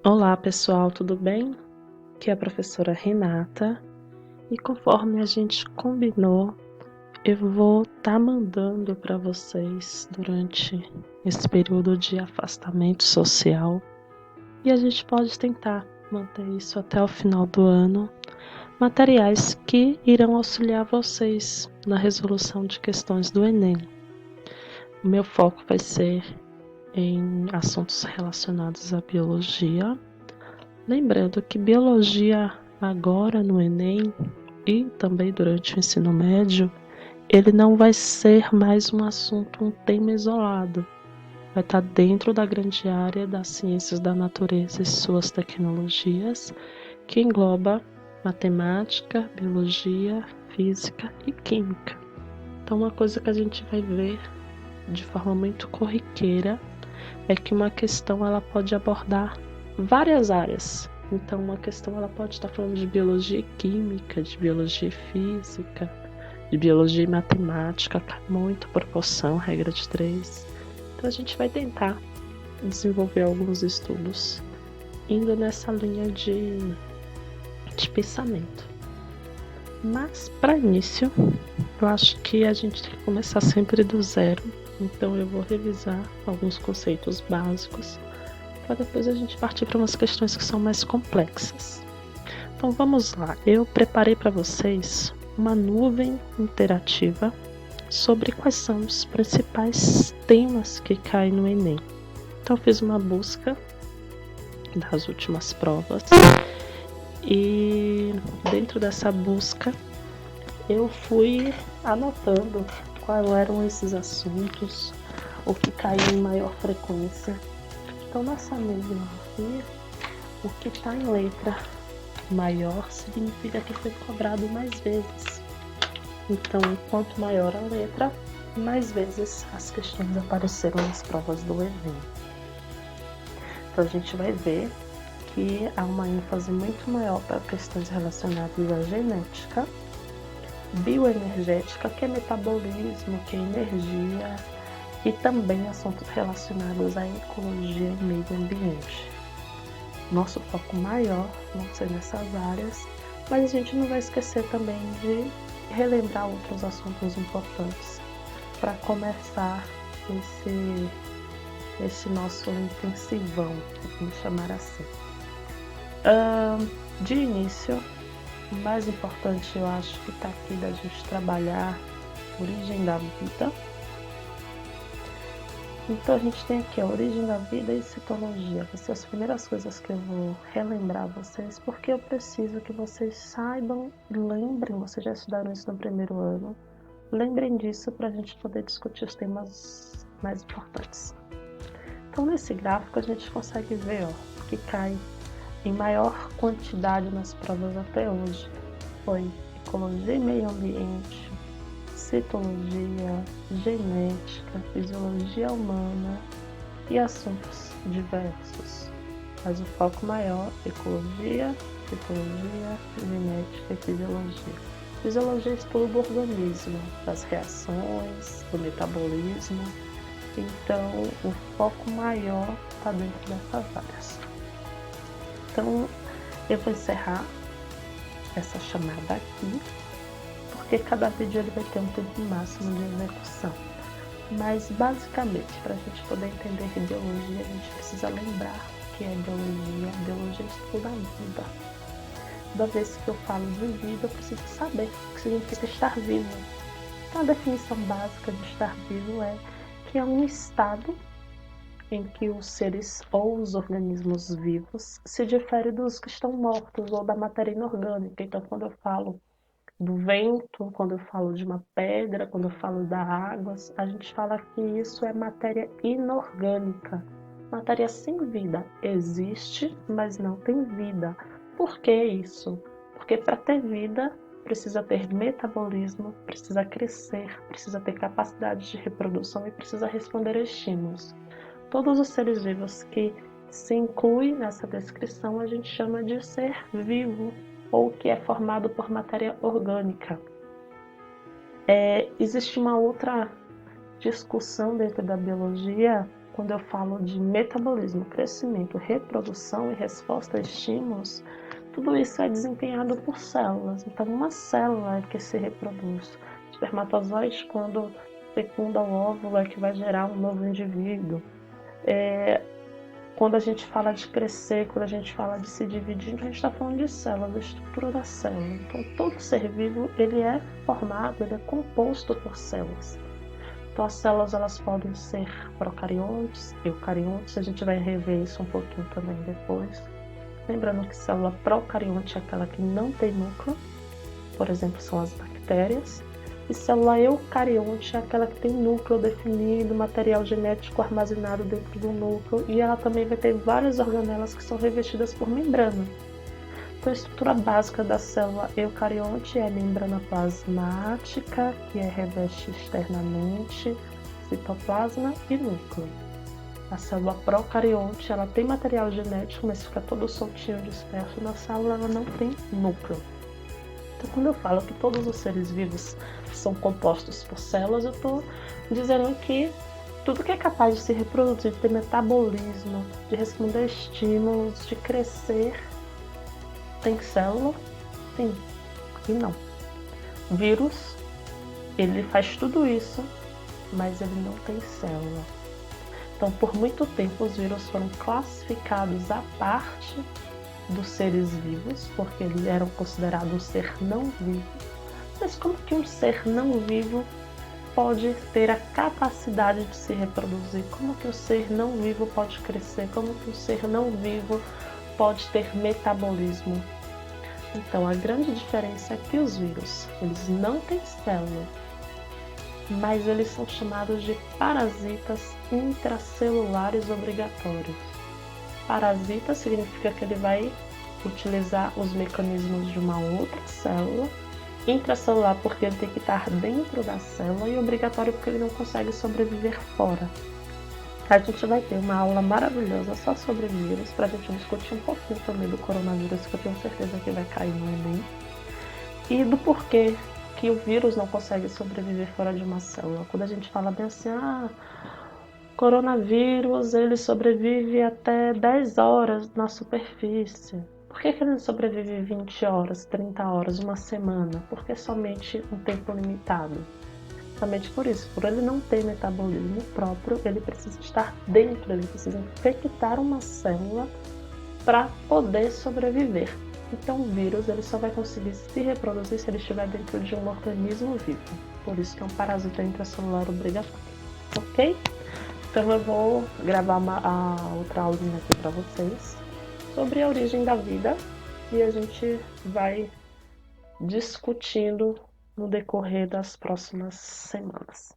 Olá pessoal, tudo bem? Aqui é a professora Renata e conforme a gente combinou, eu vou estar mandando para vocês durante esse período de afastamento social e a gente pode tentar manter isso até o final do ano, materiais que irão auxiliar vocês na resolução de questões do Enem. O meu foco vai ser em assuntos relacionados à biologia. Lembrando que biologia agora no Enem e também durante o ensino médio, ele não vai ser mais um assunto, um tema isolado. Vai estar dentro da grande área das ciências da natureza e suas tecnologias, que engloba matemática, biologia, física e química. Então, uma coisa que a gente vai ver de forma muito corriqueira é que uma questão ela pode abordar várias áreas. Então, uma questão ela pode estar falando de biologia e química, de biologia e física, de biologia e matemática, muito proporção, regra de 3. Então, a gente vai tentar desenvolver alguns estudos indo nessa linha de pensamento. Mas, para início, eu acho que a gente tem que começar sempre do zero. Então, eu vou revisar alguns conceitos básicos para depois a gente partir para umas questões que são mais complexas. Então vamos lá, eu preparei para vocês uma nuvem interativa sobre quais são os principais temas que caem no Enem. Então eu fiz uma busca das últimas provas e dentro dessa busca eu fui anotando quais eram esses assuntos, o que caiu em maior frequência. Então, nessa nuvem aqui, o que está em letra maior significa que foi cobrado mais vezes. Então, quanto maior a letra, mais vezes as questões apareceram nas provas do Enem. Então, a gente vai ver que há uma ênfase muito maior para questões relacionadas à genética, bioenergética, que é metabolismo, que é energia, e também assuntos relacionados à ecologia e meio ambiente. Nosso foco maior vão ser nessas áreas, mas a gente não vai esquecer também de relembrar outros assuntos importantes para começar esse nosso intensivão, vamos chamar assim. De início, o mais importante eu acho que está aqui da gente trabalhar a origem da vida. Então a gente tem aqui a origem da vida e citologia. Vai ser as primeiras coisas que eu vou relembrar vocês, porque eu preciso que vocês saibam, lembrem, vocês já estudaram isso no primeiro ano, lembrem disso para a gente poder discutir os temas mais importantes. Então nesse gráfico a gente consegue ver que cai em maior quantidade nas provas até hoje. Foi ecologia e meio ambiente, citologia, genética, fisiologia humana e assuntos diversos. Mas o foco maior é ecologia, citologia, genética e fisiologia. Fisiologia estuda do organismo, das reações, do metabolismo. Então, o foco maior está dentro dessas áreas. Então, eu vou encerrar essa chamada aqui, porque cada vídeo ele vai ter um tempo máximo de execução. Mas basicamente, para a gente poder entender biologia, a gente precisa lembrar o que é biologia. Biologia estuda a vida. Toda vez que eu falo de vida, eu preciso saber o que significa estar vivo. Então, a definição básica de estar vivo é que é um estado em que os seres ou os organismos vivos se diferem dos que estão mortos ou da matéria inorgânica. Então, quando eu falo do vento, quando eu falo de uma pedra, quando eu falo da água, a gente fala que isso é matéria inorgânica, matéria sem vida. Existe, mas não tem vida. Por que isso? Porque para ter vida precisa ter metabolismo, precisa crescer, precisa ter capacidade de reprodução e precisa responder a estímulos. Todos os seres vivos que se incluem nessa descrição a gente chama de ser vivo, ou que é formado por matéria orgânica. Existe uma outra discussão dentro da biologia quando eu falo de metabolismo, crescimento, reprodução e resposta a estímulos, tudo isso é desempenhado por células. Então, uma célula é que se reproduz. O espermatozoide, quando fecunda o óvulo, é que vai gerar um novo indivíduo. Quando a gente fala de crescer, quando a gente fala de se dividir, a gente está falando de célula, da estrutura da célula. Então, todo ser vivo, ele é formado, ele é composto por células. Então, as células, elas podem ser procariontes, eucariontes, a gente vai rever isso um pouquinho também depois. Lembrando que célula procarionte é aquela que não tem núcleo, por exemplo, são as bactérias. E célula eucarionte é aquela que tem núcleo definido, material genético armazenado dentro do núcleo, e ela também vai ter várias organelas que são revestidas por membrana. Então, a estrutura básica da célula eucarionte é a membrana plasmática, que reveste externamente citoplasma e núcleo. A célula procarionte, ela tem material genético, mas fica todo soltinho, disperso na célula, ela não tem núcleo. Então, quando eu falo que todos os seres vivos são compostos por células, eu estou dizendo que tudo que é capaz de se reproduzir, de ter metabolismo, de responder a estímulos, de crescer, tem célula? Sim e não. O vírus, ele faz tudo isso, mas ele não tem célula. Então, por muito tempo, os vírus foram classificados à parte dos seres vivos, porque eles eram considerados um ser não vivo. Mas como que um ser não vivo pode ter a capacidade de se reproduzir? Como que um ser não vivo pode crescer? Como que um ser não vivo pode ter metabolismo? Então, a grande diferença é que os vírus, eles não têm célula, mas eles são chamados de parasitas intracelulares obrigatórios. Parasita significa que ele vai utilizar os mecanismos de uma outra célula, intracelular porque ele tem que estar dentro da célula e obrigatório porque ele não consegue sobreviver fora. A gente vai ter uma aula maravilhosa só sobre vírus, para a gente discutir um pouquinho também do coronavírus, que eu tenho certeza que vai cair no Enem, e do porquê que o vírus não consegue sobreviver fora de uma célula. Quando a gente fala bem assim, coronavírus, ele sobrevive até 10 horas na superfície. Por que ele não sobrevive 20 horas, 30 horas, uma semana? Porque somente um tempo limitado. Somente por isso, por ele não ter metabolismo próprio, ele precisa estar dentro, ele precisa infectar uma célula para poder sobreviver. Então, o vírus ele só vai conseguir se reproduzir se ele estiver dentro de um organismo vivo. Por isso que é um parasita intracelular obrigatório. Ok? Então eu vou gravar a outra aulinha aqui para vocês sobre a origem da vida e a gente vai discutindo no decorrer das próximas semanas.